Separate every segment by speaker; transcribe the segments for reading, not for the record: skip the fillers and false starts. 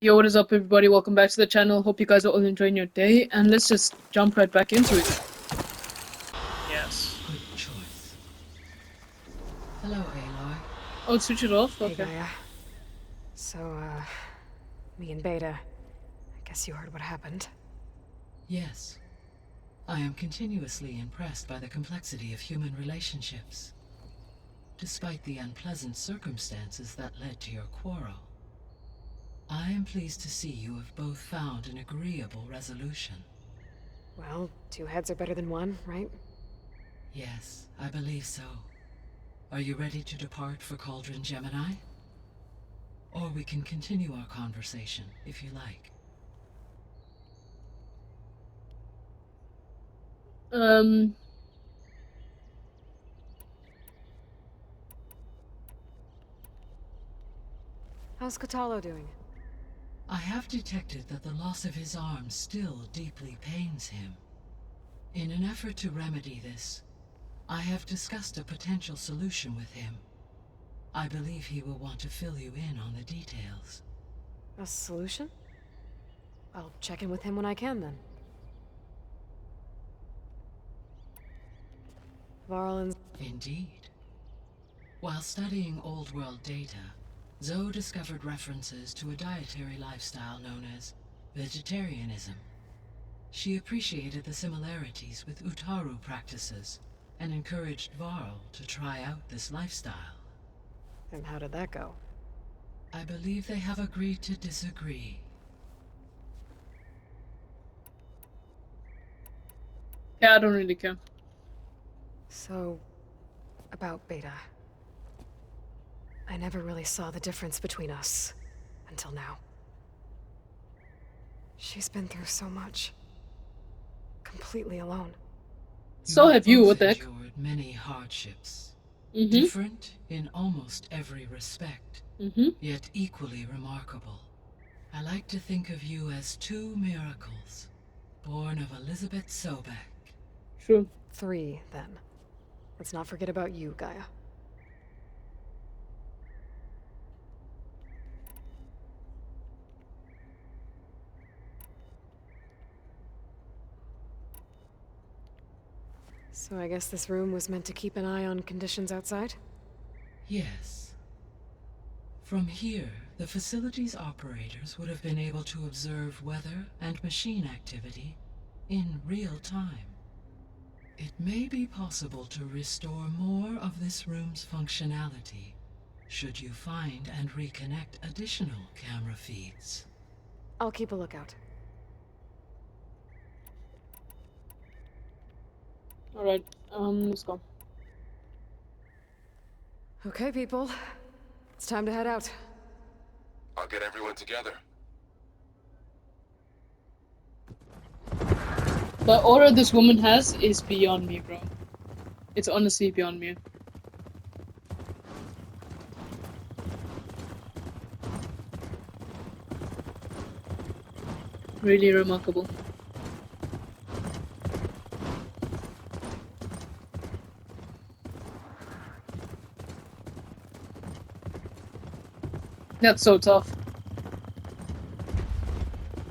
Speaker 1: Yo, what is up, everybody? Welcome back to the channel. Hope you guys are all enjoying your day, and let's just jump right back into it. Yes.
Speaker 2: Good choice. Hello, Aloy.
Speaker 1: Oh, switch it off? Okay.
Speaker 3: Hey, Gaia. So, me and Beta, I guess you heard what happened.
Speaker 2: Yes. I am continuously impressed by the complexity of human relationships. Despite the unpleasant circumstances that led to your quarrel, I am pleased to see you have both found an agreeable resolution.
Speaker 3: Well, two heads are better than one, right?
Speaker 2: Yes, I believe so. Are you ready to depart for Cauldron Gemini? Or we can continue our conversation, if you like.
Speaker 3: How's Katalo doing?
Speaker 2: I have detected that the loss of his arm still deeply pains him. In an effort to remedy this, I have discussed a potential solution with him. I believe he will want to fill you in on the details.
Speaker 3: A solution? I'll check in with him when I can, then. Varlin's...
Speaker 2: Indeed. While studying Old World data, Zoe discovered references to a dietary lifestyle known as vegetarianism. She appreciated the similarities with Utaru practices and encouraged Varl to try out this lifestyle.
Speaker 3: And how did that go?
Speaker 2: I believe they have agreed to disagree.
Speaker 1: Yeah, I don't really care.
Speaker 3: So, about Beta. I never really saw the difference between us, until now. She's been through so much. Completely alone.
Speaker 1: So have you,
Speaker 2: both
Speaker 1: what the heck?
Speaker 2: endured many hardships.
Speaker 1: Mm-hmm.
Speaker 2: Different in almost every respect,
Speaker 1: Mm-hmm.
Speaker 2: yet equally remarkable. I like to think of you as two miracles, born of Elizabeth Sobek.
Speaker 1: True.
Speaker 3: 3, then. Let's not forget about you, Gaia. So I guess this room was meant to keep an eye on conditions outside?
Speaker 2: Yes. From here, the facility's operators would have been able to observe weather and machine activity in real time. It may be possible to restore more of this room's functionality, should you find and reconnect additional camera feeds.
Speaker 3: I'll keep a lookout.
Speaker 1: Alright, let's go.
Speaker 3: Okay, people. It's time to head out.
Speaker 4: I'll get everyone together.
Speaker 1: The aura this woman has is beyond me, bro. It's honestly beyond me. Really remarkable. That's so tough.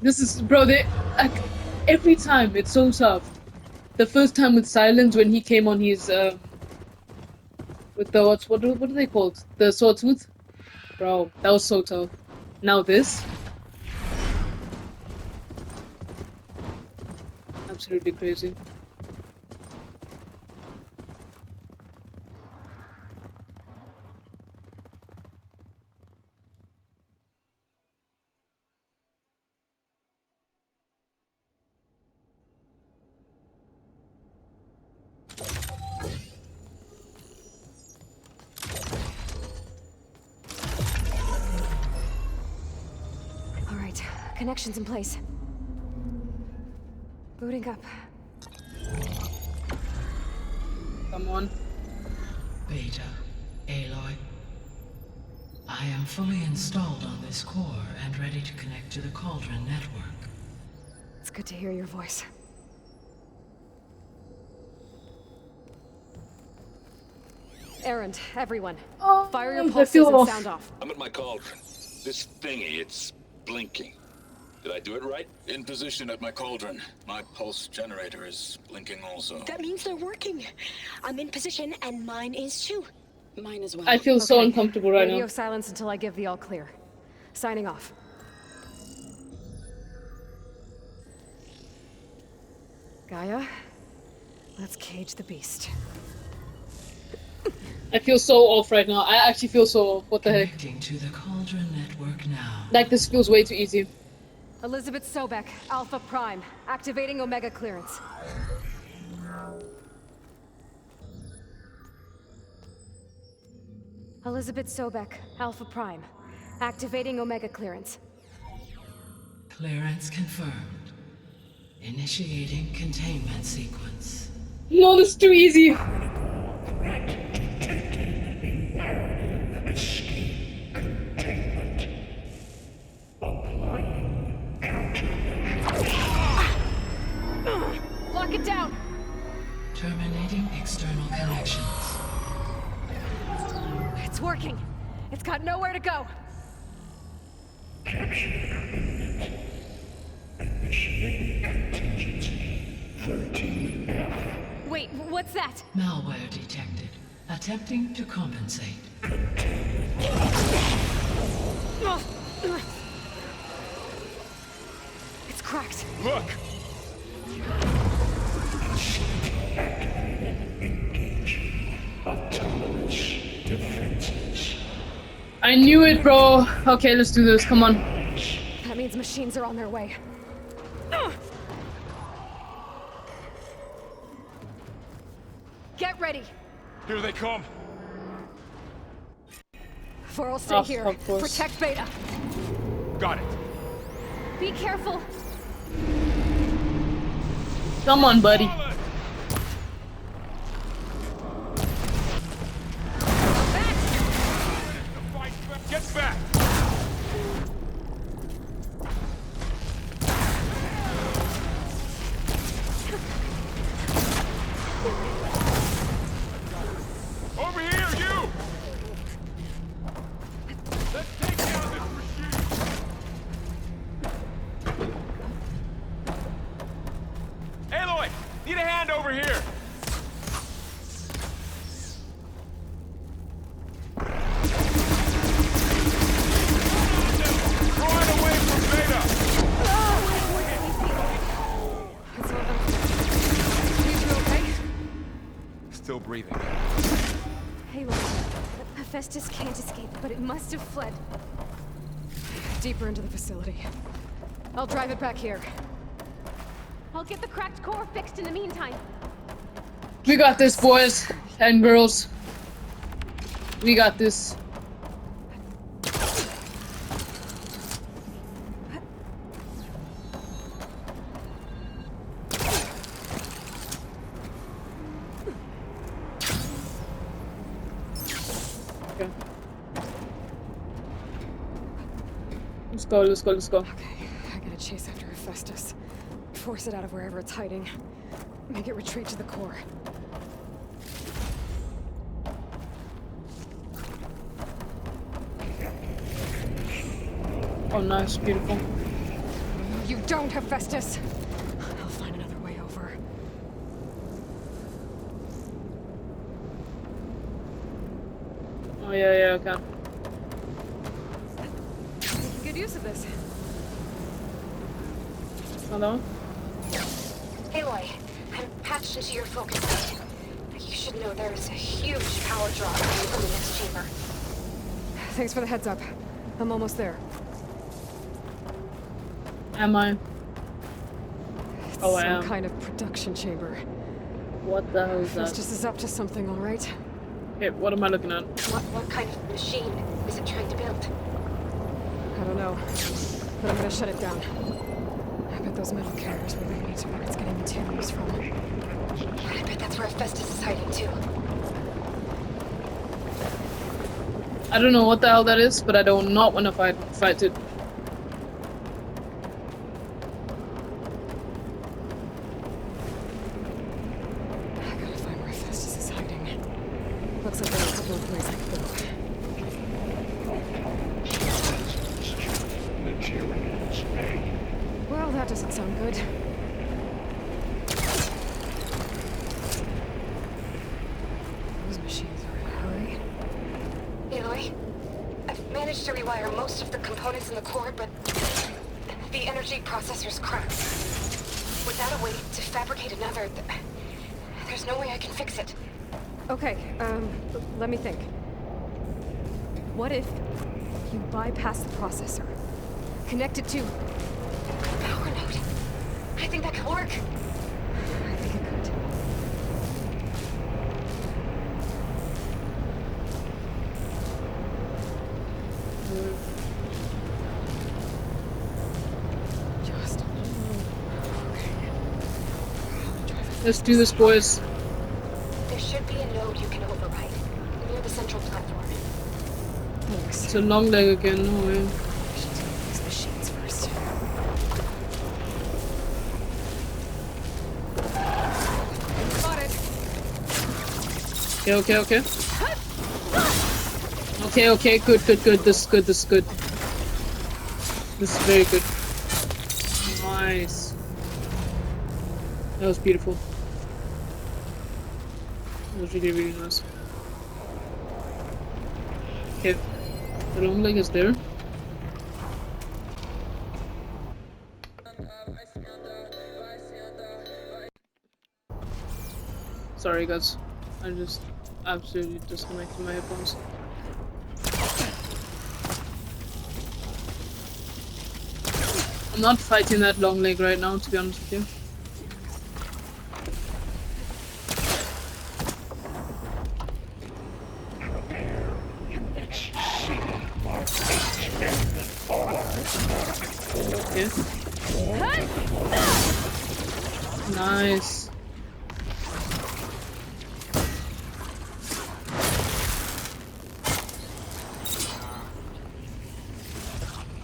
Speaker 1: This is, bro, like, every time it's so tough. The first time with Silence when he came on his, with the, what are they called? The Swordsmith? Bro, that was so tough. Now this? Absolutely crazy.
Speaker 3: Alright, connections in place. Booting up.
Speaker 1: Come on.
Speaker 2: Beta, Aloy. I am fully installed on this core and ready to connect to the Cauldron network.
Speaker 3: It's good to hear your voice. Errand, everyone. Fire your
Speaker 1: I
Speaker 3: pulses
Speaker 1: feel
Speaker 3: and
Speaker 1: off.
Speaker 3: sound off.
Speaker 4: I'm at my cauldron. This thingy, it's
Speaker 5: blinking. Did I do it right?
Speaker 6: In position at my cauldron. My pulse generator is blinking also.
Speaker 7: That means they're working. I'm in position, and mine is too.
Speaker 8: Mine as well.
Speaker 1: I feel so
Speaker 3: Okay.
Speaker 1: uncomfortable right
Speaker 3: Radio
Speaker 1: now.
Speaker 3: silence until I give the all clear. Signing off. Gaia, let's cage the beast.
Speaker 1: I feel so off right now. I actually feel so off. What the heck?
Speaker 2: Connecting to the Cauldron network now.
Speaker 1: Like, this feels way too easy.
Speaker 3: Elizabeth Sobek, Alpha Prime, activating Omega clearance. Elizabeth Sobek, Alpha Prime, activating Omega clearance.
Speaker 2: Clearance confirmed. Initiating containment sequence.
Speaker 1: No, this is too easy.
Speaker 3: Lock it down!
Speaker 2: Terminating external connections.
Speaker 3: It's working. It's got nowhere to go. Wait, what's that?
Speaker 2: Malware detected. Attempting to compensate.
Speaker 3: It's cracked.
Speaker 6: Look!
Speaker 1: I knew it, bro. Okay, let's do this. Come on.
Speaker 3: That means machines are on their way. Get ready.
Speaker 6: Here they come.
Speaker 3: For'll stay
Speaker 1: Oh,
Speaker 3: here.
Speaker 1: of course.
Speaker 3: Protect Beta.
Speaker 6: Got it.
Speaker 3: Be careful.
Speaker 1: Come on, buddy.
Speaker 6: Get back! Over here, you! Let's take down this machine! Aloy! Need a hand over here! Run away from Beta!
Speaker 3: It's all done. You okay?
Speaker 6: Still breathing.
Speaker 3: Hey, look. Hephaestus can't escape, but it must have fled. Deeper into the facility. I'll drive it back here. I'll get the cracked core fixed in the meantime.
Speaker 1: We got this, boys and girls. We got this. Okay. Let's go, let's go, let's go.
Speaker 3: Okay, I gotta chase after Hephaestus. Force it out of wherever it's hiding. Make it retreat to the core.
Speaker 1: Oh, nice, beautiful.
Speaker 3: You don't, Hephaestus! I'll find another way over.
Speaker 1: Oh, yeah, okay.
Speaker 3: Making good use of this.
Speaker 1: Hello?
Speaker 7: Aloy, I'm patched into your focus site. You should know there's a huge power draw coming from the next chamber.
Speaker 3: Thanks for the heads up. I'm almost there.
Speaker 1: Am I? Oh, I
Speaker 3: Some
Speaker 1: am.
Speaker 3: kind of production chamber.
Speaker 1: What the hell is that?
Speaker 3: Hephaestus is up to something, all right?
Speaker 1: Okay, what am I looking at?
Speaker 7: What kind of machine is it trying to build?
Speaker 3: I don't know, but I'm gonna shut it down. I bet those metal carriers will lead me to where it's getting materials from.
Speaker 7: I bet that's where Hephaestus is hiding too.
Speaker 1: I don't know what the hell that is, but I do not want to fight it.
Speaker 3: I gotta find where Hephaestus is hiding. Looks like there are a couple of ways I could go.
Speaker 8: materials made.
Speaker 3: Well, that doesn't sound good. Those machines are in a hurry.
Speaker 7: Aloy, I've managed to rewire most of the components in the core, but the energy processor's cracked. Without a way to fabricate another, there's no way I can fix it.
Speaker 3: Okay, let me think. What if you bypass the processor? Connect it to...
Speaker 7: Power node. I think that could work.
Speaker 3: I think it could. Just... Okay.
Speaker 1: Let's do this, boys.
Speaker 7: There should be a node you can override, near the central platform.
Speaker 3: Thanks.
Speaker 1: It's a long leg again, no way.
Speaker 3: I should take these machines first. Got it.
Speaker 1: Okay. Okay, good. This is good. This is very good. Nice. That was beautiful. That was really, really nice. Okay. The long leg is there. Sorry guys. I just absolutely disconnected my headphones. I'm not fighting that long leg right now, to be honest with you. Okay. Nice.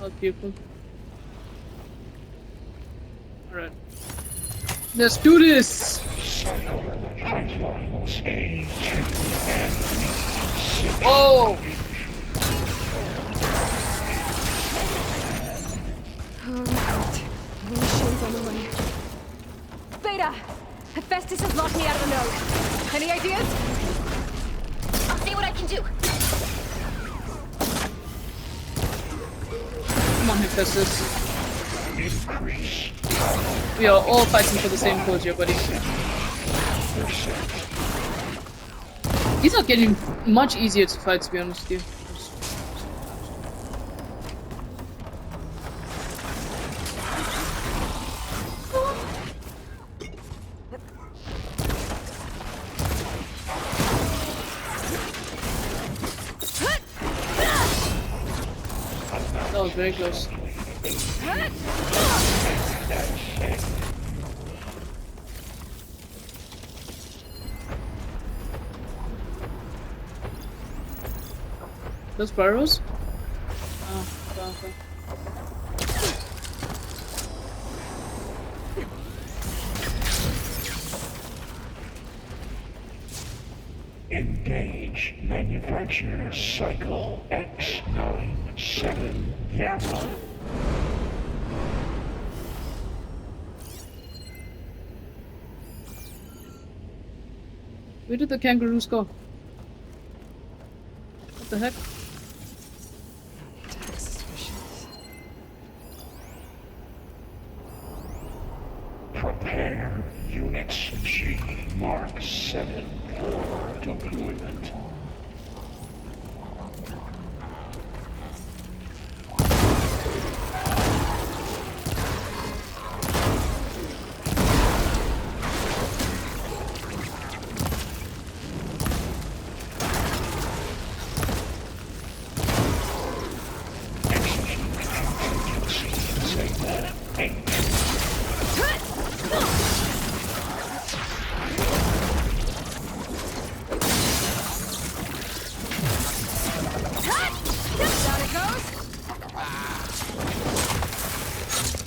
Speaker 1: Oh, beautiful. Alright. Let's do this! Oh!
Speaker 3: Alright. More machines on the way. Beta! Hephaestus has locked me out of the node. Any ideas?
Speaker 7: I'll see what I can do.
Speaker 1: Come on, Hephaestus. We are all fighting for the same cause here, buddy. These are getting much easier to fight, to be honest with you. That was very close. Those burrows? Oh, okay.
Speaker 8: Engage manufacturer cycle X97 Gamma.
Speaker 1: Where did the kangaroos go? What the heck?
Speaker 3: Attack suspicions.
Speaker 8: Prepare units G Mark 7 for deployment.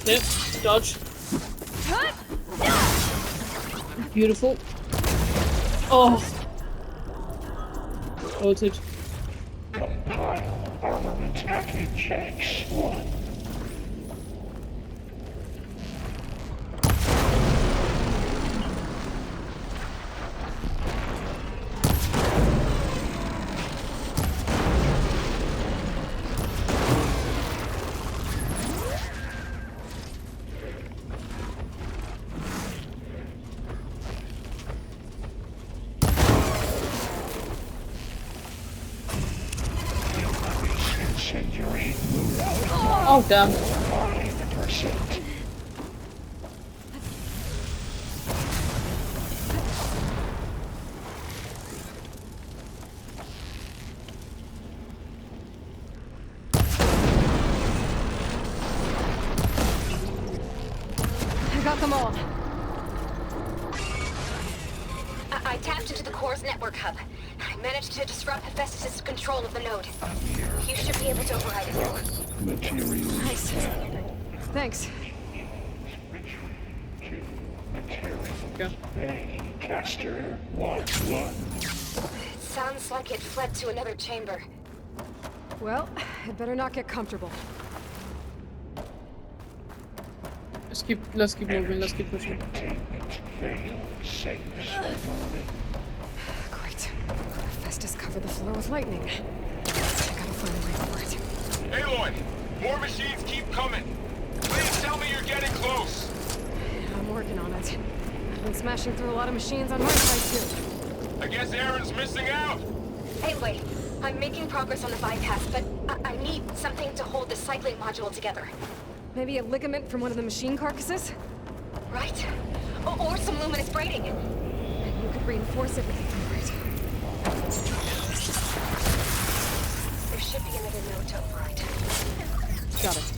Speaker 1: Yep, dodge. Beautiful. Oh! Ulted.
Speaker 8: Compile armament package X1.
Speaker 1: Oh, damn.
Speaker 8: 5%.
Speaker 3: I got them all.
Speaker 7: I tapped into the core's network hub. I managed to disrupt Hephaestus' control of the node. You should be able to override it.
Speaker 8: Material
Speaker 3: Nice. Thanks.
Speaker 8: Hey, Caster, watch one.
Speaker 7: It sounds like it fled to another chamber.
Speaker 3: Well, it better not get comfortable.
Speaker 1: Let's keep moving, let's keep pushing.
Speaker 8: Containment failed. Safe.
Speaker 3: Great. Hephaestus covered the floor with lightning. I gotta find a way for it.
Speaker 4: Aloy! More machines keep coming! Please tell me you're getting close!
Speaker 3: I'm working on it. I've been smashing through a lot of machines on my side, too.
Speaker 4: I guess Aaron's missing out!
Speaker 7: Anyway, I'm making progress on the bypass, but I need something to hold the cycling module together.
Speaker 3: Maybe a ligament from one of the machine carcasses?
Speaker 7: Right? Or some luminous braiding.
Speaker 3: You could reinforce it with it.
Speaker 7: There should be another node to override.
Speaker 3: Got it.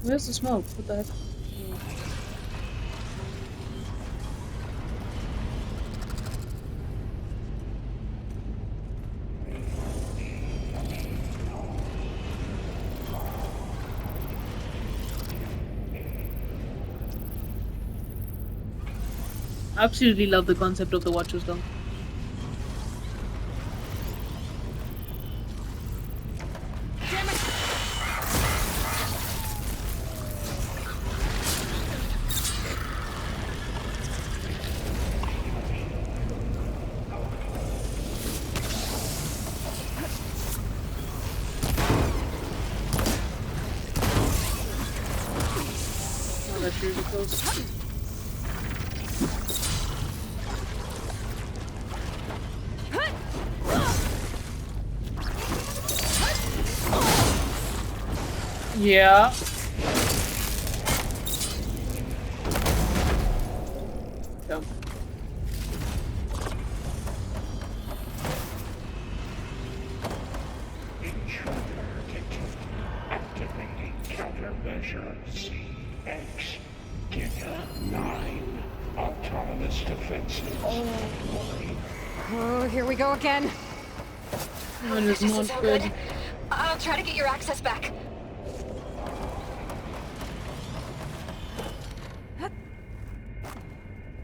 Speaker 1: Where's the smoke? What the heck? I absolutely love the concept of the Watchers though. Oh, that's really close. Yeah. Go.
Speaker 8: Intruder detected. Activating countermeasure CX. Giga 9. Autonomous defenses.
Speaker 3: Oh, here we go again.
Speaker 1: That is
Speaker 7: This
Speaker 1: not
Speaker 7: is so
Speaker 1: good.
Speaker 7: good. I'll try to get your access back.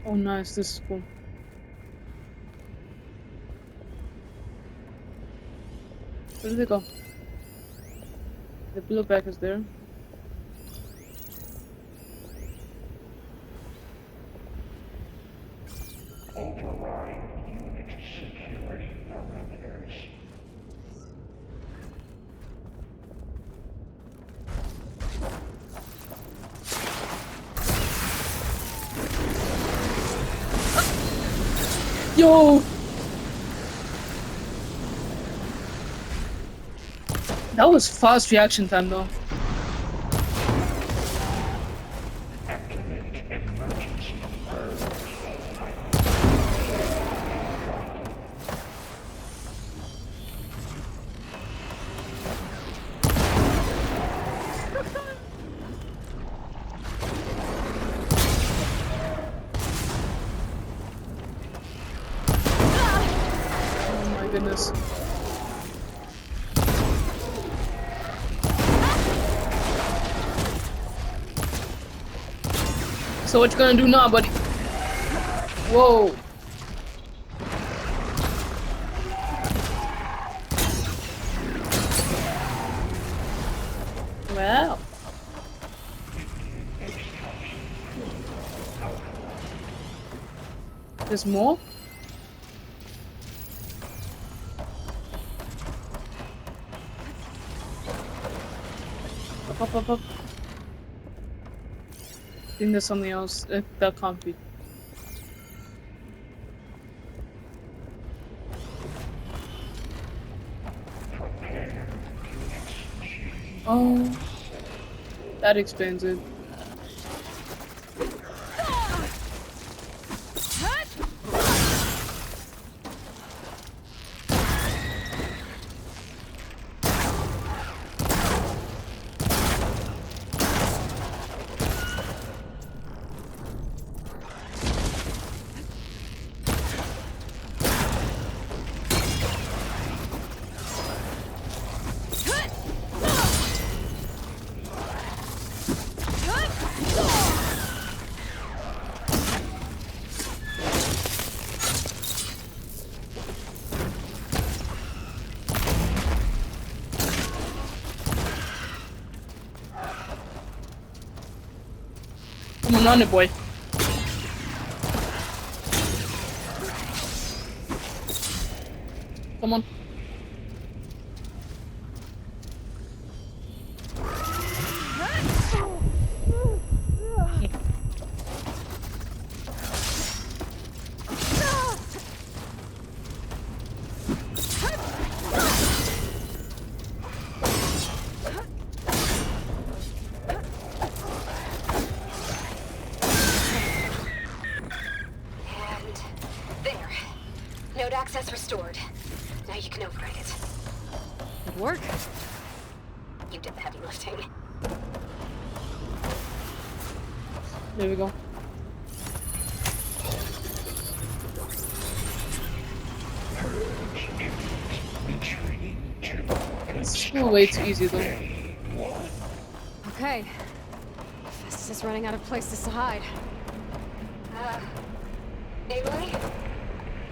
Speaker 1: Oh nice, this is cool. Where did they go? The blue back is there.
Speaker 8: Override unit security parameters.
Speaker 1: Yo! That was fast reaction time though.
Speaker 8: Activate emergency burn.
Speaker 1: Oh my goodness. So what you gonna do now, buddy? Whoa. Well. There's more? Up. I think there's something else. That can't be. Oh, that explains it. Come on, boy. Come on.
Speaker 7: And there. Node access restored. Now you can override it.
Speaker 3: Good work.
Speaker 7: You did the heavy lifting.
Speaker 1: There we go. It's still way too easy though.
Speaker 3: Okay. Festus is running out of places to hide.
Speaker 7: Aloy?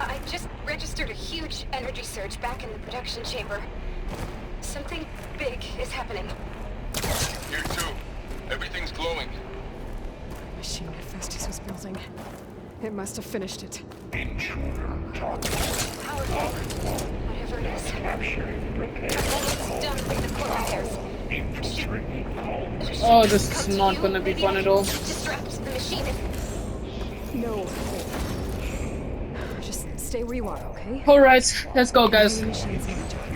Speaker 7: I just registered a huge energy surge back in the production chamber. Something big is happening.
Speaker 4: Here too. Everything's glowing.
Speaker 3: Machine that Festus was building. It must have finished it.
Speaker 8: Intruder talk.
Speaker 7: Powerful. Whatever it is.
Speaker 8: Capturing repair.
Speaker 7: Almost done with the core repairs.
Speaker 8: Infiltrating hull.
Speaker 1: Oh, this is not gonna be fun at all.
Speaker 7: Disrupt the machine.
Speaker 3: No. Just stay where you are, okay?
Speaker 1: Alright, let's go, guys.
Speaker 3: The machine's in the dark.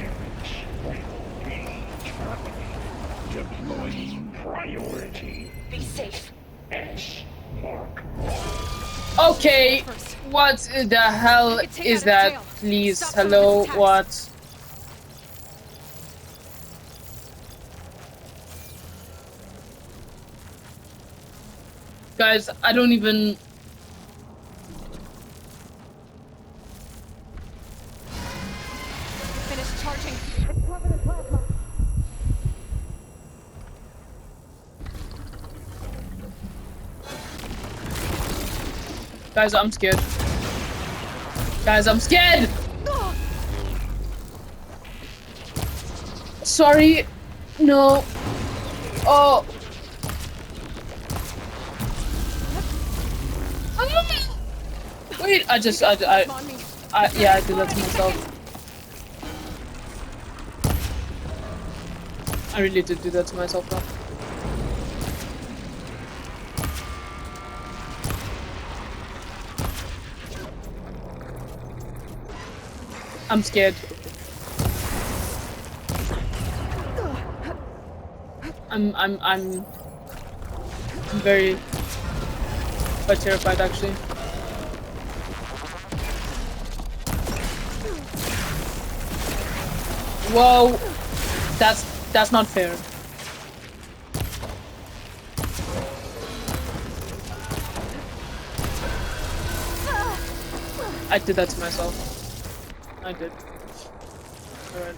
Speaker 8: Deploying priority.
Speaker 7: Be safe.
Speaker 8: S. Mark.
Speaker 1: Okay, what the hell is that? Please, hello, what? Guys, I don't even...
Speaker 3: Finish charging.
Speaker 1: Guys, I'm scared. Guys, I'm scared! Sorry. No. Oh. Wait, yeah, I did that to myself. I really did do that to myself though. I'm scared. I'm very quite terrified actually. Whoa, that's not fair. I did that to myself. I did. Alright.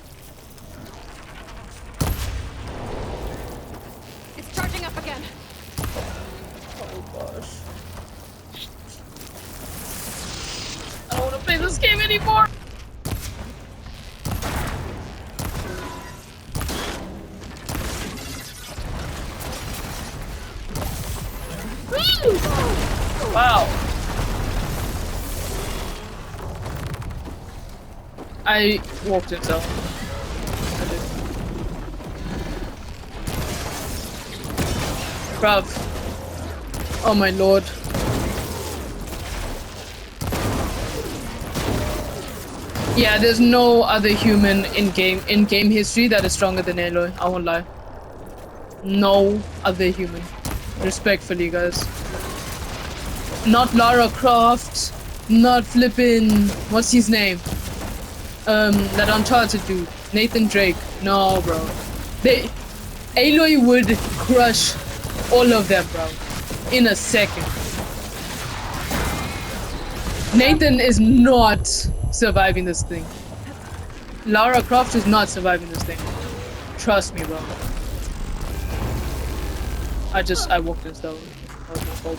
Speaker 3: It's charging up again.
Speaker 1: Oh gosh. I don't want to play this game anymore! Woo! Wow. I walked it so. Bruv. Oh my lord. Yeah, there's no other human in game history that is stronger than Aloy, I won't lie. no other human. Respectfully, guys. Not Lara Croft. Not flippin'. What's his name? That Uncharted dude. Nathan Drake. No, bro. Aloy would crush all of them, bro. In a second. Nathan is not surviving this thing. Lara Croft is not surviving this thing. Trust me, bro. I walked this down. That was my fault.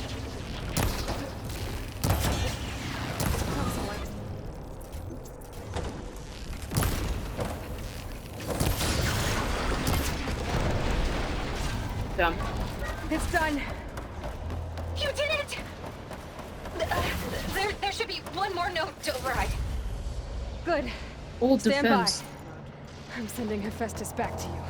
Speaker 1: Damn.
Speaker 3: It's done.
Speaker 7: You did it! There should be one more note to override.
Speaker 3: Good.
Speaker 1: All
Speaker 3: Stand
Speaker 1: defense.
Speaker 3: by. I'm sending Hephaestus back to you.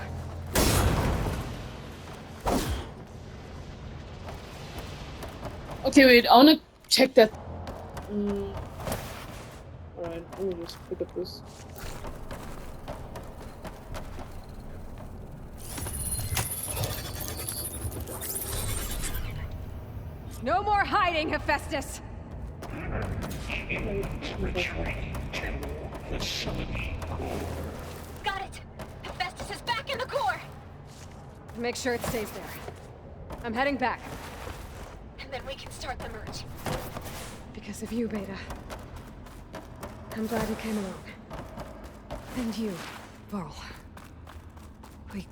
Speaker 1: Okay, wait. I wanna check that. Alright, let me just pick up this.
Speaker 3: No more hiding, Hephaestus!
Speaker 7: Got it! Hephaestus is back in the core!
Speaker 3: Make sure it stays there. I'm heading back.
Speaker 7: And then we can start the merge.
Speaker 3: Because of you, Beta. I'm glad you came along. And you, Varl. We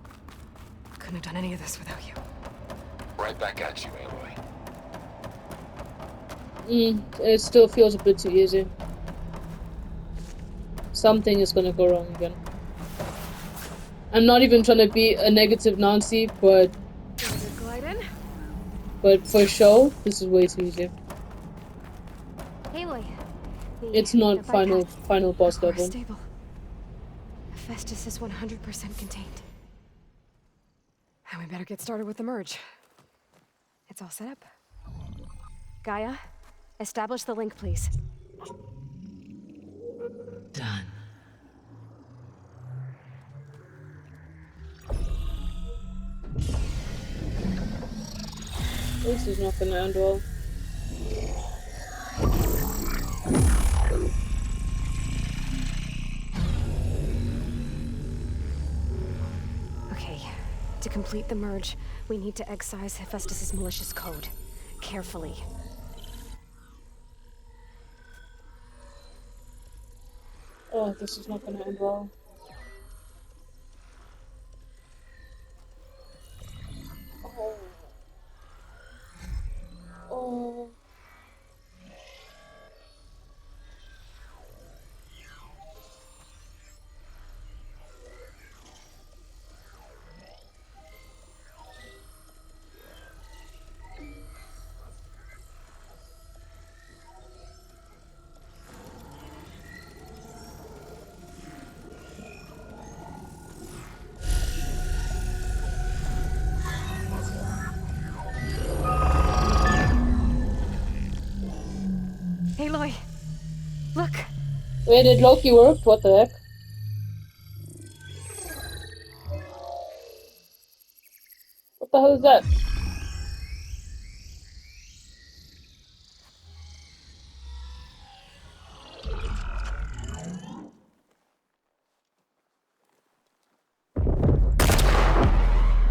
Speaker 3: couldn't have done any of this without you.
Speaker 5: Right back at you, Aloy.
Speaker 1: It still feels a bit too easy. Something is gonna go wrong again. I'm not even trying to be a negative Nancy, but for show, this is way too easy.
Speaker 3: Aloy.
Speaker 1: It's not final boss level.
Speaker 3: Stable. Hephaestus is 100% contained. And we better get started with the merge. It's all set up. Gaia, establish the link, please.
Speaker 2: Done.
Speaker 1: This is not gonna end well.
Speaker 3: Okay, to complete the merge, we need to excise Hephaestus' malicious code. Carefully.
Speaker 1: Oh, this is not gonna end well. Oh.
Speaker 3: Aloy, look.
Speaker 1: Wait, did Loki work? What the heck? What the hell is that?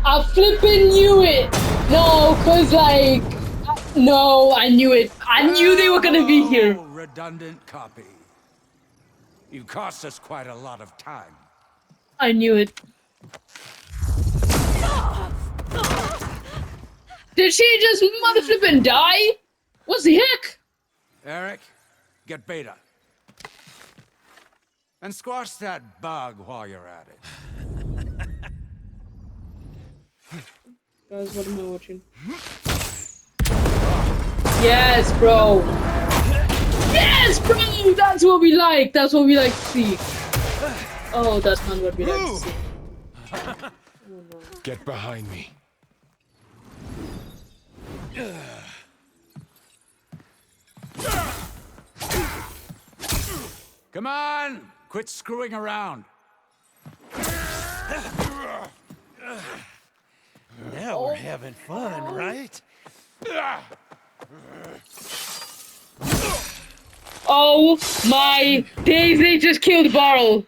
Speaker 1: I flippin' knew it! No, cause like... No, I knew it. I knew they were gonna be here.
Speaker 9: Oh, redundant copy. You cost us quite a lot of time.
Speaker 1: I knew it. Did she just mother flippin' die? What the heck?
Speaker 9: Eric, get Beta. And squash that bug while you're at it.
Speaker 1: Guys, what am I watching? Yes, bro! Yes, bro! That's what we like! That's what we like to see. Oh, that's not what we like to see. Oh, no.
Speaker 4: Get behind me.
Speaker 9: Come on! Quit screwing around. Now we're having fun, right?
Speaker 1: Oh my days, they just killed Barrel.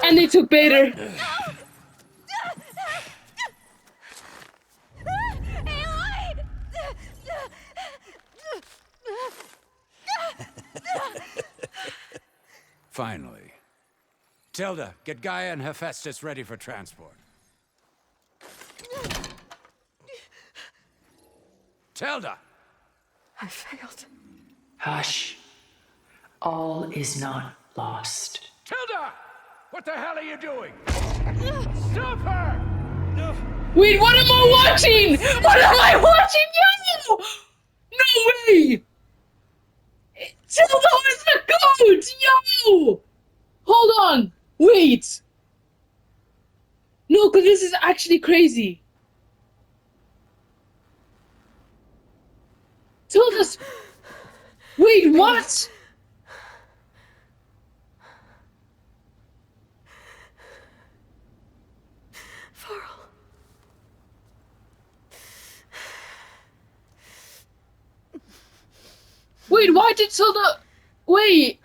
Speaker 1: And they took Bader.
Speaker 9: Finally. Tilda, get Gaia and Hephaestus ready for transport. Tilda!
Speaker 3: I failed.
Speaker 2: Hush. All is not lost.
Speaker 9: Tilda! What the hell are you doing? Stop her!
Speaker 1: Wait, what am I watching? What am I watching? Yo! No way! Tilda is the goat! Yo! Hold on! Wait! No, because this is actually crazy. Tilda's... Wait, what? Wait, why did Tilda... Wait...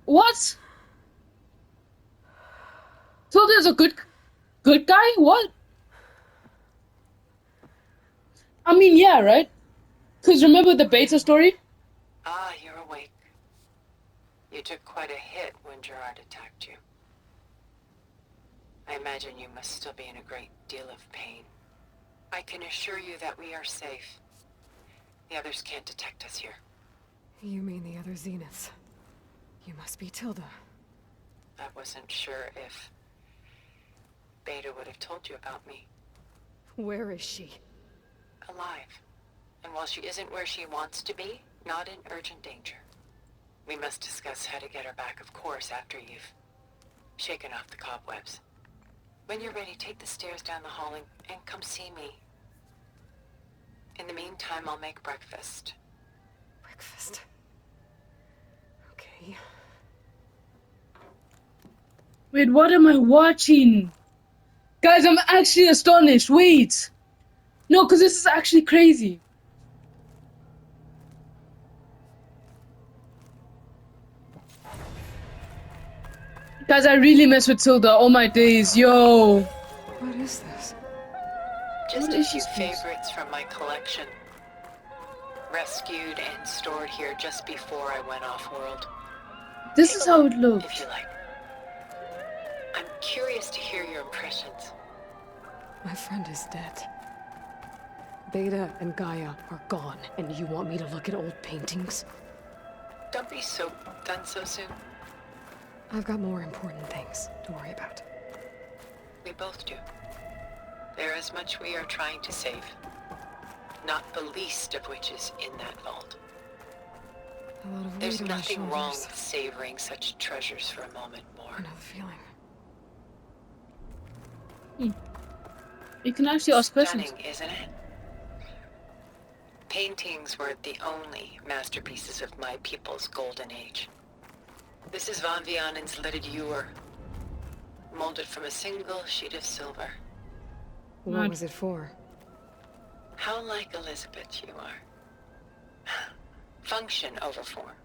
Speaker 1: What? Tilda's a good guy? What? I mean, yeah, right? Because remember the beta story?
Speaker 10: Ah, you're awake. You took quite a hit when Gerard attacked you. I imagine you must still be in a great deal of pain. I can assure you that we are safe. The others can't detect us here.
Speaker 3: You mean the other Zeniths? You must be Tilda.
Speaker 10: I wasn't sure if Beta would have told you about me.
Speaker 3: Where is she?
Speaker 10: Alive. And while she isn't where she wants to be, not in urgent danger. We must discuss how to get her back, of course, after you've shaken off the cobwebs. When you're ready, take the stairs down the hall and come see me. In the meantime, I'll make breakfast.
Speaker 3: Breakfast. Okay.
Speaker 1: Wait, what am I watching? Guys, I'm actually astonished. Wait. No, because this is actually crazy. Guys, I really mess with Tilda all my days. Yo.
Speaker 3: What is this?
Speaker 10: Just
Speaker 1: What
Speaker 10: a
Speaker 1: is
Speaker 10: few
Speaker 1: this?
Speaker 10: favorites from my collection. Rescued and stored here just before I went off-world.
Speaker 1: This
Speaker 10: Take
Speaker 1: is
Speaker 10: a
Speaker 1: how
Speaker 10: look,
Speaker 1: it looked.
Speaker 10: if you like. I'm curious to hear your impressions.
Speaker 3: My friend is dead. Beta and Gaia are gone, and you want me to look at old paintings?
Speaker 10: Don't be so done so soon.
Speaker 3: I've got more important things to worry about.
Speaker 10: We both do. There is much we are trying to save. Not the least of which is in that vault.
Speaker 3: A lot of
Speaker 10: There's
Speaker 3: weight on my
Speaker 10: nothing wrong
Speaker 3: shoulders.
Speaker 10: with savoring such treasures for a moment more.
Speaker 3: I know the feeling.
Speaker 1: You can actually ask questions.
Speaker 10: Stunning, isn't it? Paintings were the only masterpieces of my people's golden age. This is Von Vianen's lidded ewer, molded from a single sheet of silver.
Speaker 3: What was it for?
Speaker 10: How like Elizabeth you are. Function over form.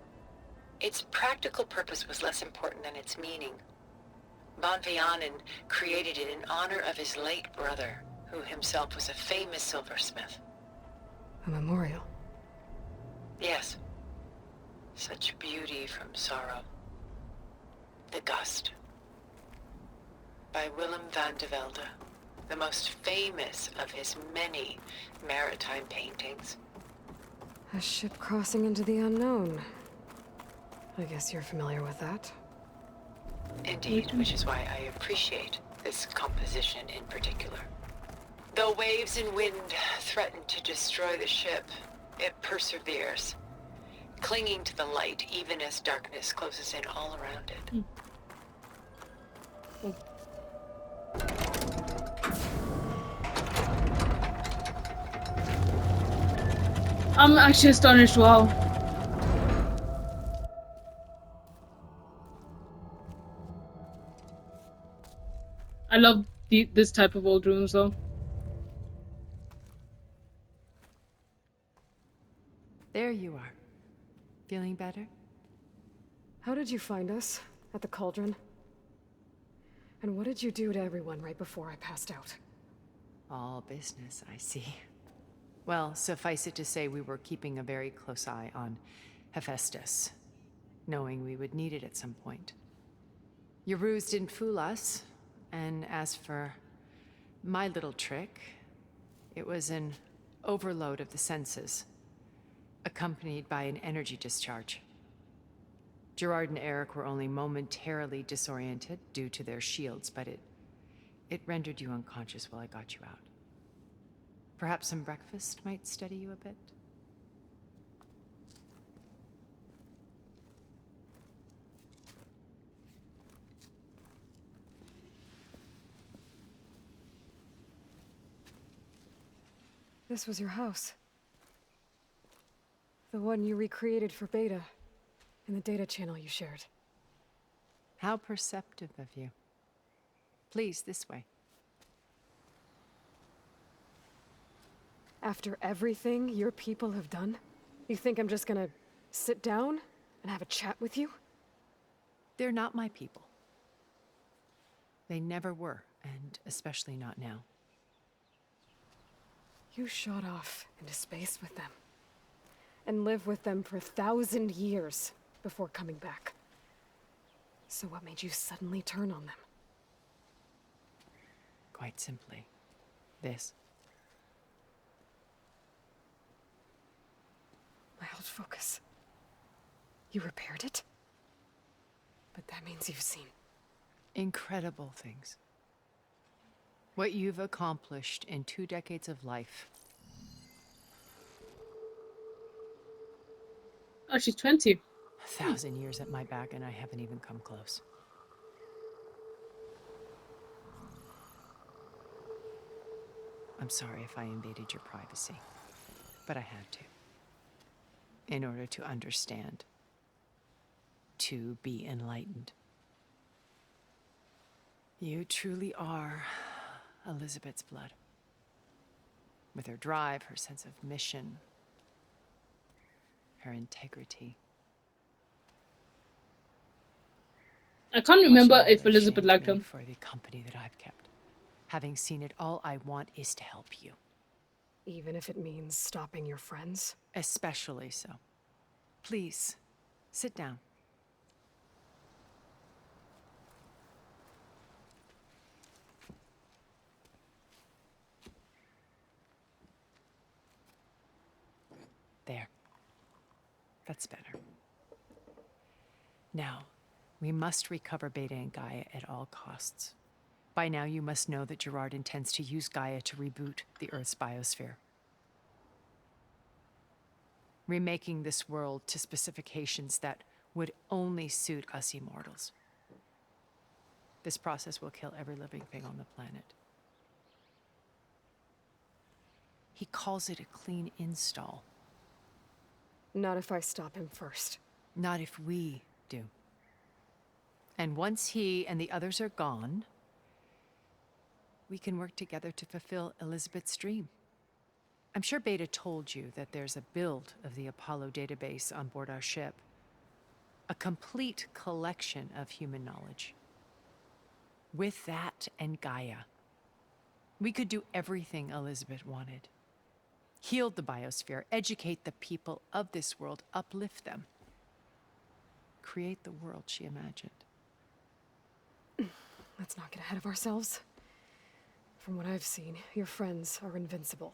Speaker 10: Its practical purpose was less important than its meaning. Von Vianen created it in honor of his late brother, who himself was a famous silversmith.
Speaker 3: A memorial.
Speaker 10: Yes. Such beauty from sorrow. The Gust. By Willem van de Velde, the most famous of his many maritime paintings.
Speaker 3: A ship crossing into the unknown. I guess you're familiar with that.
Speaker 10: Indeed, which is why I appreciate this composition in particular. Though waves and wind threaten to destroy the ship, it perseveres, clinging to the light even as darkness closes in all around it.
Speaker 1: I'm actually astonished. Wow. I love this type of old rooms though.
Speaker 10: There you are. Feeling better?
Speaker 3: How did you find us? At the cauldron? And what did you do to everyone right before I passed out?
Speaker 10: All business, I see. Well, suffice it to say we were keeping a very close eye on Hephaestus, knowing we would need it at some point. Your ruse didn't fool us, and as for my little trick, it was an overload of the senses, accompanied by an energy discharge. Gerard and Eric were only momentarily disoriented due to their shields, but it rendered you unconscious while I got you out. Perhaps some breakfast might steady you a bit?
Speaker 3: This was your house. The one you recreated for Beta, in the data channel you shared.
Speaker 10: How perceptive of you. Please, this way.
Speaker 3: After everything your people have done, you think I'm just gonna sit down and have a chat with you?
Speaker 10: They're not my people. They never were, and especially not now.
Speaker 3: You shot off into space with them, and lived with them for 1,000 years before coming back. So what made you suddenly turn on them?
Speaker 10: Quite simply, this.
Speaker 3: My old focus. You repaired it? But that means you've seen
Speaker 10: Incredible things. What you've accomplished in 2 decades of life.
Speaker 1: Oh, she's 20.
Speaker 10: 1,000 years at my back, and I haven't even come close. I'm sorry if I invaded your privacy, but I had to. In order to understand. To be enlightened. You truly are Elizabeth's blood. With her drive, her sense of mission, her integrity.
Speaker 1: I can't remember if Elizabeth liked him.
Speaker 10: For the company that I've kept. Having seen it all, I want is to help you.
Speaker 3: even if it means stopping your friends?
Speaker 10: Especially so. Please, sit down. There. That's better. Now, we must recover Beta and Gaia at all costs. By now, you must know that Gerard intends to use Gaia to reboot the Earth's biosphere. Remaking this world to specifications that would only suit us immortals. This process will kill every living thing on the planet. He calls it a clean install.
Speaker 3: Not if I stop him first.
Speaker 10: Not if we do. And once he and the others are gone, we can work together to fulfill Elizabeth's dream. I'm sure Beta told you that there's a build of the Apollo database on board our ship. A complete collection of human knowledge. With that and Gaia, we could do everything Elizabeth wanted. Heal the biosphere, educate the people of this world, uplift them. Create the world she imagined.
Speaker 3: Let's not get ahead of ourselves. From what I've seen, your friends are invincible.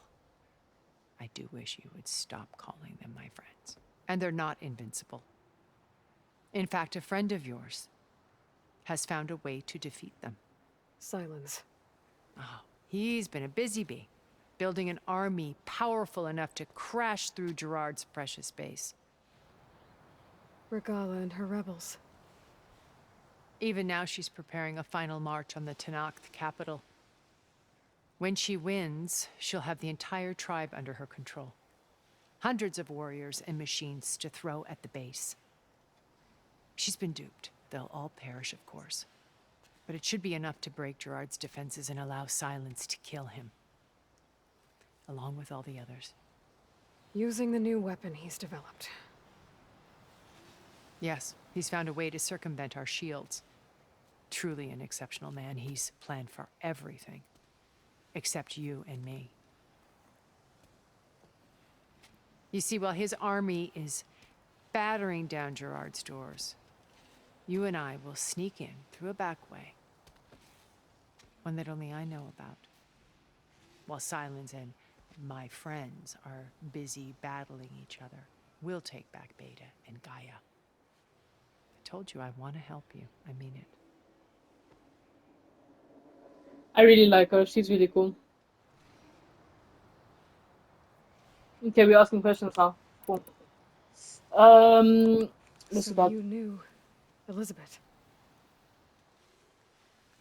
Speaker 10: I do wish you would stop calling them my friends. And they're not invincible. In fact, a friend of yours has found a way to defeat them.
Speaker 3: Silence.
Speaker 10: Oh, he's been a busy bee, building an army powerful enough to crash through Gerard's precious base.
Speaker 3: Regala and her rebels.
Speaker 10: Even now, she's preparing a final march on the Tanakh capital. When she wins, she'll have the entire tribe under her control. Hundreds of warriors and machines to throw at the base. She's been duped. They'll all perish, of course.
Speaker 11: But it should be enough to break Gerard's defenses and allow Silence to kill him. Along with all the others.
Speaker 3: Using the new weapon he's developed.
Speaker 11: Yes, he's found a way to circumvent our shields. Truly an exceptional man. He's planned for everything. Except you and me. You see, while his army is battering down Gerard's doors, you and I will sneak in through a back way. One that only I know about. While Silence and my friends are busy battling each other, we'll take back Beta and Gaia. I told you I want to help you. I mean it.
Speaker 1: I really like her. She's really cool. Okay, we're asking questions now. Cool. This
Speaker 3: So
Speaker 1: is that.
Speaker 3: you knew Elizabeth.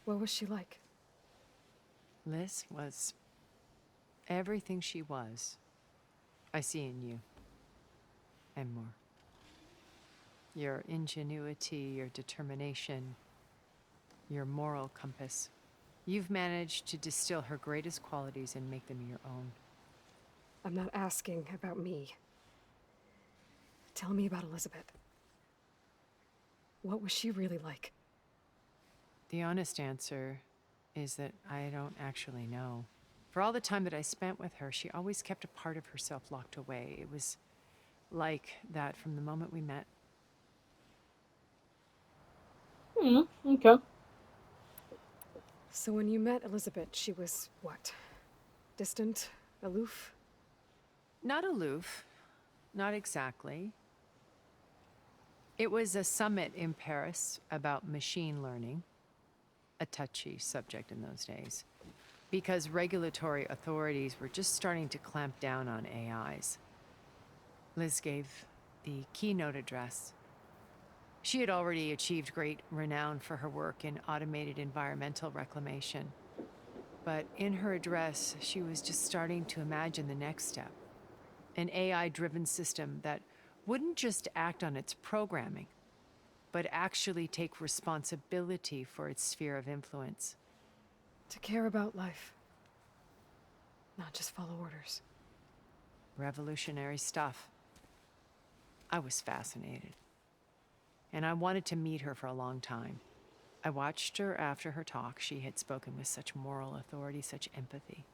Speaker 3: What was she like?
Speaker 11: Liz was everything she was. I see in you. And more. Your ingenuity, your determination, your moral compass. You've managed to distill her greatest qualities and make them your own.
Speaker 3: I'm not asking about me. Tell me about Elizabeth. What was she really like?
Speaker 11: The honest answer is that I don't actually know. For all the time that I spent with her, she always kept a part of herself locked away. It was like that from the moment we met.
Speaker 1: Okay.
Speaker 3: So when you met Elizabeth, she was what? Distant? Aloof?
Speaker 11: Not aloof. Not exactly. It was a summit in Paris about machine learning. A touchy subject in those days. Because regulatory authorities were just starting to clamp down on AIs. Liz gave the keynote address. She had already achieved great renown for her work in automated environmental reclamation. But in her address, she was just starting to imagine the next step. An AI-driven system that wouldn't just act on its programming, but actually take responsibility for its sphere of influence.
Speaker 3: To care about life. Not just follow orders.
Speaker 11: Revolutionary stuff. I was fascinated. And I wanted to meet her for a long time. I watched her after her talk. She had spoken with such moral authority, such empathy.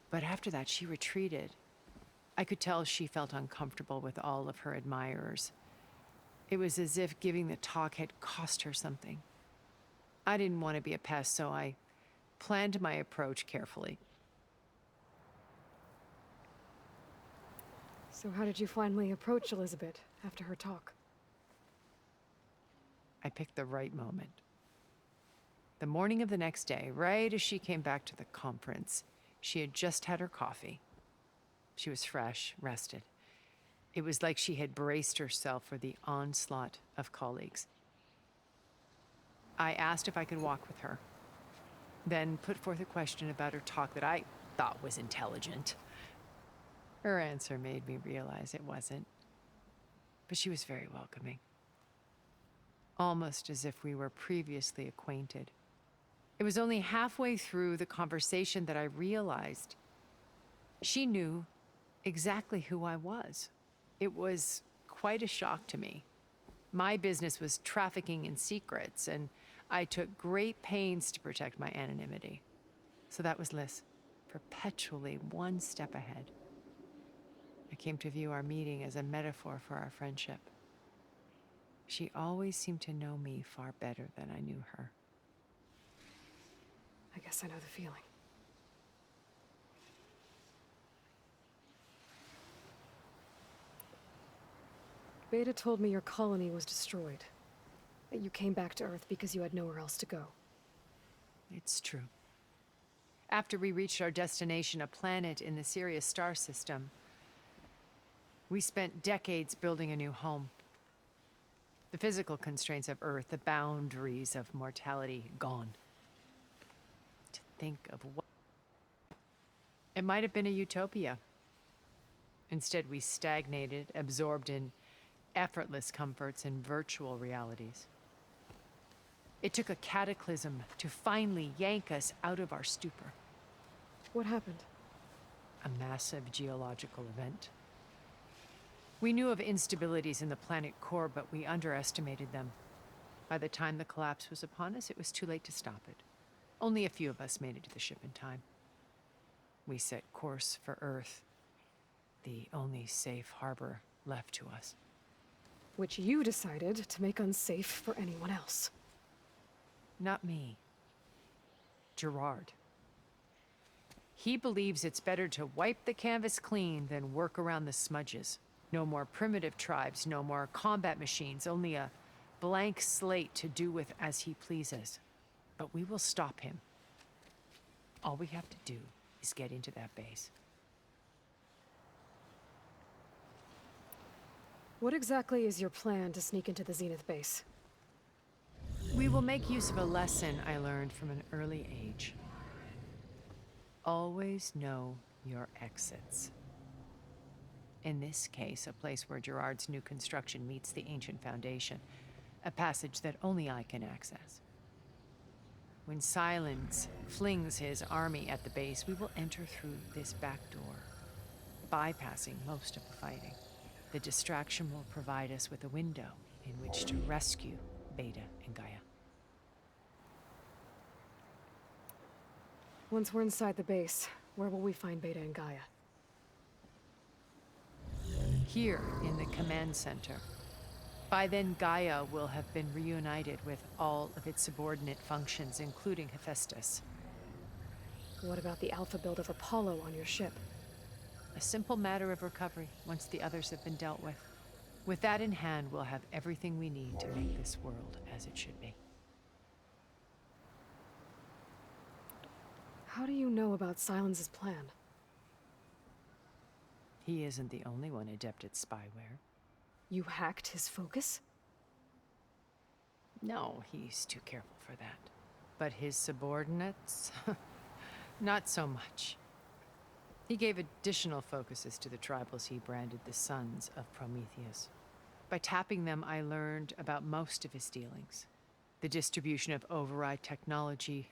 Speaker 11: But after that, she retreated. I could tell she felt uncomfortable with all of her admirers. It was as if giving the talk had cost her something. I didn't want to be a pest, so I planned my approach carefully.
Speaker 3: So how did you finally approach Elizabeth after her talk?
Speaker 11: I picked the right moment. The morning of the next day, right as she came back to the conference, she had just had her coffee. She was fresh, rested. It was like she had braced herself for the onslaught of colleagues. I asked if I could walk with her, then put forth a question about her talk that I thought was intelligent. Her answer made me realize it wasn't, but she was very welcoming. Almost as if we were previously acquainted. It was only halfway through the conversation that I realized she knew exactly who I was. It was quite a shock to me. My business was trafficking in secrets, and I took great pains to protect my anonymity. So that was Liz, perpetually one step ahead. I came to view our meeting as a metaphor for our friendship. She always seemed to know me far better than I knew her.
Speaker 3: I guess I know the feeling. Beta told me your colony was destroyed. That you came back to Earth because you had nowhere else to go.
Speaker 11: It's true. After we reached our destination, a planet in the Sirius star system, we spent decades building a new home. The physical constraints of Earth, the boundaries of mortality, gone. To think of what... It might have been a utopia. Instead, we stagnated, absorbed in effortless comforts and virtual realities. It took a cataclysm to finally yank us out of our stupor.
Speaker 3: What happened?
Speaker 11: A massive geological event. We knew of instabilities in the planet core, but we underestimated them. By the time the collapse was upon us, it was too late to stop it. Only a few of us made it to the ship in time. We set course for Earth, the only safe harbor left to us.
Speaker 3: Which you decided to make unsafe for anyone else.
Speaker 11: Not me. Gerard. He believes it's better to wipe the canvas clean than work around the smudges. No more primitive tribes, no more combat machines, only a blank slate to do with as he pleases. But we will stop him. All we have to do is get into that base.
Speaker 3: What exactly is your plan to sneak into the Zenith base?
Speaker 11: We will make use of a lesson I learned from an early age. Always know your exits. In this case, a place where Gerard's new construction meets the ancient foundation, a passage that only I can access. When Silence flings his army at the base, we will enter through this back door, bypassing most of the fighting. The distraction will provide us with a window in which to rescue Beta and Gaia.
Speaker 3: Once we're inside the base, where will we find Beta and Gaia?
Speaker 11: Here in the command center. By then, Gaia will have been reunited with all of its subordinate functions, including Hephaestus.
Speaker 3: What about the alpha build of Apollo on your ship?
Speaker 11: A simple matter of recovery once the others have been dealt with. With that in hand, we'll have everything we need to make this world as it should be.
Speaker 3: How do you know about Silence's plan?
Speaker 11: He isn't the only one adept at spyware.
Speaker 3: You hacked his focus?
Speaker 11: No, he's too careful for that. But his subordinates? Not so much. He gave additional focuses to the tribals he branded the Sons of Prometheus. By tapping them, I learned about most of his dealings. The distribution of override technology,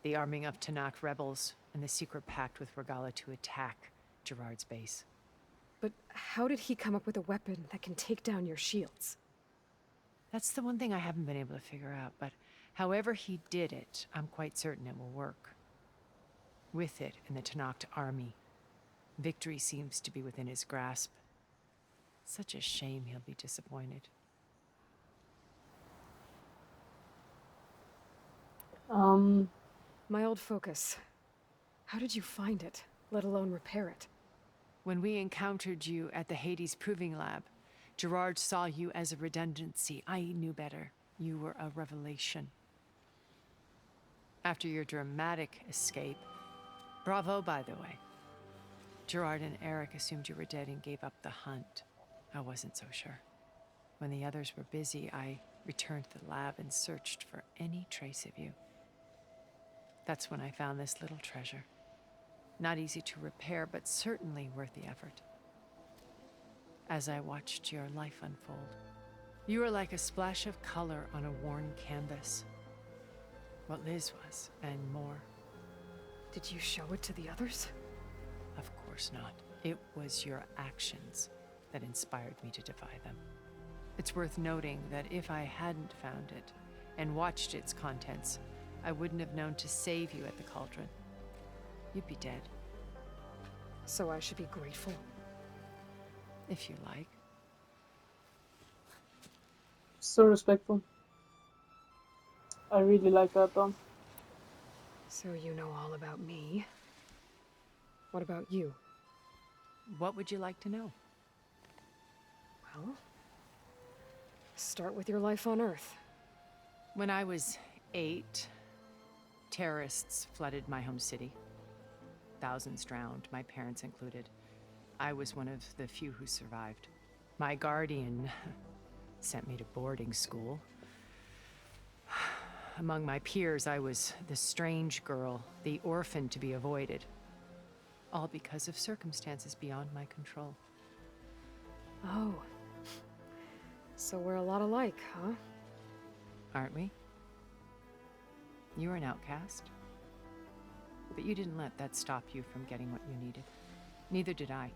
Speaker 11: the arming of Tanakh rebels, and the secret pact with Regala to attack Gerard's base.
Speaker 3: But how did he come up with a weapon that can take down your shields?
Speaker 11: That's the one thing I haven't been able to figure out, but however he did it, I'm quite certain it will work. With it and the Tanakh army, victory seems to be within his grasp. Such a shame he'll be disappointed.
Speaker 3: My old focus. How did you find it, let alone repair it?
Speaker 11: When we encountered you at the Hades Proving Lab, Gerard saw you as a redundancy. I knew better. You were a revelation. After your dramatic escape, bravo, by the way. Gerard and Eric assumed you were dead and gave up the hunt. I wasn't so sure. When the others were busy, I returned to the lab and searched for any trace of you. That's when I found this little treasure. Not easy to repair, but certainly worth the effort. As I watched your life unfold, you were like a splash of color on a worn canvas. What Liz was, and more.
Speaker 3: Did you show it to the others?
Speaker 11: Of course not. It was your actions that inspired me to defy them. It's worth noting that if I hadn't found it and watched its contents, I wouldn't have known to save you at the cauldron. You'd be dead.
Speaker 3: So I should be grateful?
Speaker 11: If you like.
Speaker 1: So respectful. I really like that though.
Speaker 3: So you know all about me. What about you?
Speaker 11: What would you like to know?
Speaker 3: Well, start with your life on Earth.
Speaker 11: When I was 8, terrorists flooded my home city. Thousands drowned, my parents included. I was one of the few who survived. My guardian sent me to boarding school. Among my peers, I was the strange girl, the orphan to be avoided. All because of circumstances beyond my control.
Speaker 3: Oh. So we're a lot alike, huh?
Speaker 11: Aren't we? You were an outcast. But you didn't let that stop you from getting what you needed. Neither did I.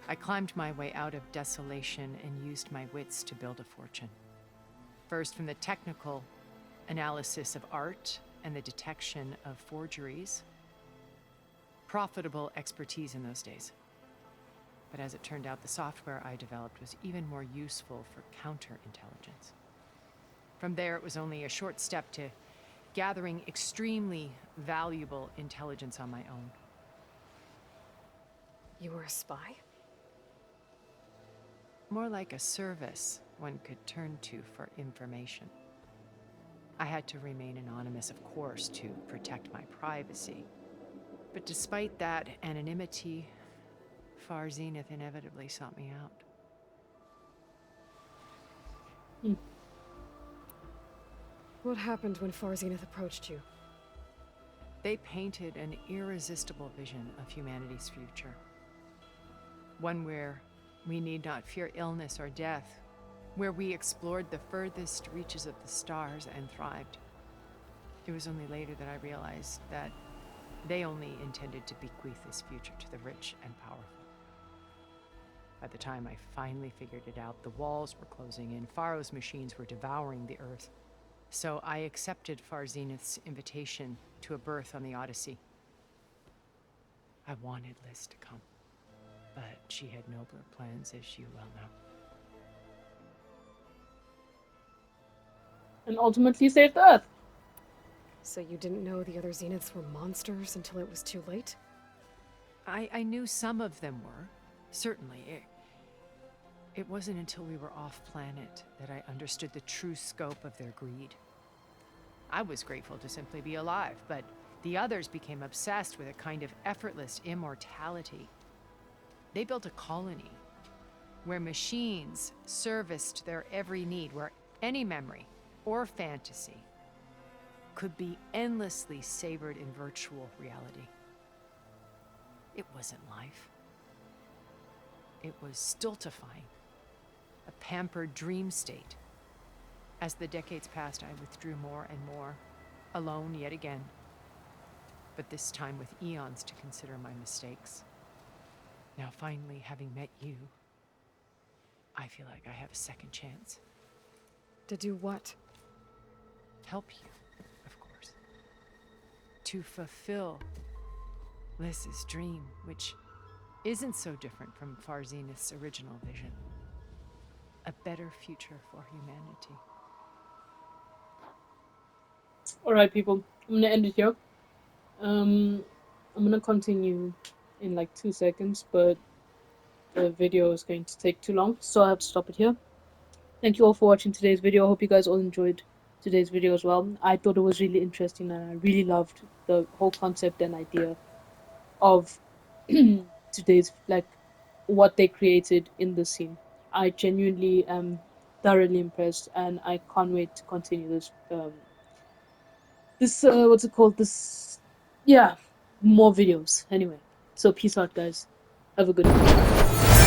Speaker 11: I climbed my way out of desolation and used my wits to build a fortune. First, from the technical analysis of art and the detection of forgeries. Profitable expertise in those days. But as it turned out, the software I developed was even more useful for counterintelligence. From there, it was only a short step to gathering extremely valuable intelligence on my own.
Speaker 3: You were a spy?
Speaker 11: More like a service one could turn to for information. I had to remain anonymous, of course, to protect my privacy. But despite that anonymity, Far Zenith inevitably sought me out.
Speaker 3: What happened when Far Zenith approached you?
Speaker 11: They painted an irresistible vision of humanity's future. One where we need not fear illness or death, where we explored the furthest reaches of the stars and thrived. It was only later that I realized that they only intended to bequeath this future to the rich and powerful. By the time I finally figured it out, the walls were closing in, Faro's machines were devouring the Earth. So I accepted Far Zenith's invitation to a berth on the Odyssey. I wanted Liz to come, but she had nobler plans, as you well know.
Speaker 1: And ultimately saved the Earth.
Speaker 3: So you didn't know the other Zeniths were monsters until it was too late?
Speaker 11: I knew some of them were, certainly. It wasn't until we were off-planet that I understood the true scope of their greed. I was grateful to simply be alive, but the others became obsessed with a kind of effortless immortality. They built a colony where machines serviced their every need, where any memory or fantasy could be endlessly savored in virtual reality. It wasn't life. It was stultifying, a pampered dream state. As the decades passed, I withdrew more and more, alone yet again, but this time with eons to consider my mistakes. Now, finally, having met you, I feel like I have a second chance.
Speaker 3: To do what?
Speaker 11: Help you, of course. To fulfill Liz's dream, which isn't so different from Far Zenith's original vision. A better future for humanity.
Speaker 1: Alright, people. I'm gonna end it here. I'm gonna continue in like 2 seconds, but the video is going to take too long, so I have to stop it here. Thank you all for watching today's video. I hope you guys all enjoyed today's video as well. I thought it was really interesting, and I really loved the whole concept and idea of today's, like, what they created in the scene. I genuinely am thoroughly impressed, and I can't wait to continue this what's it called, more videos. Anyway, so peace out, guys. Have a good one.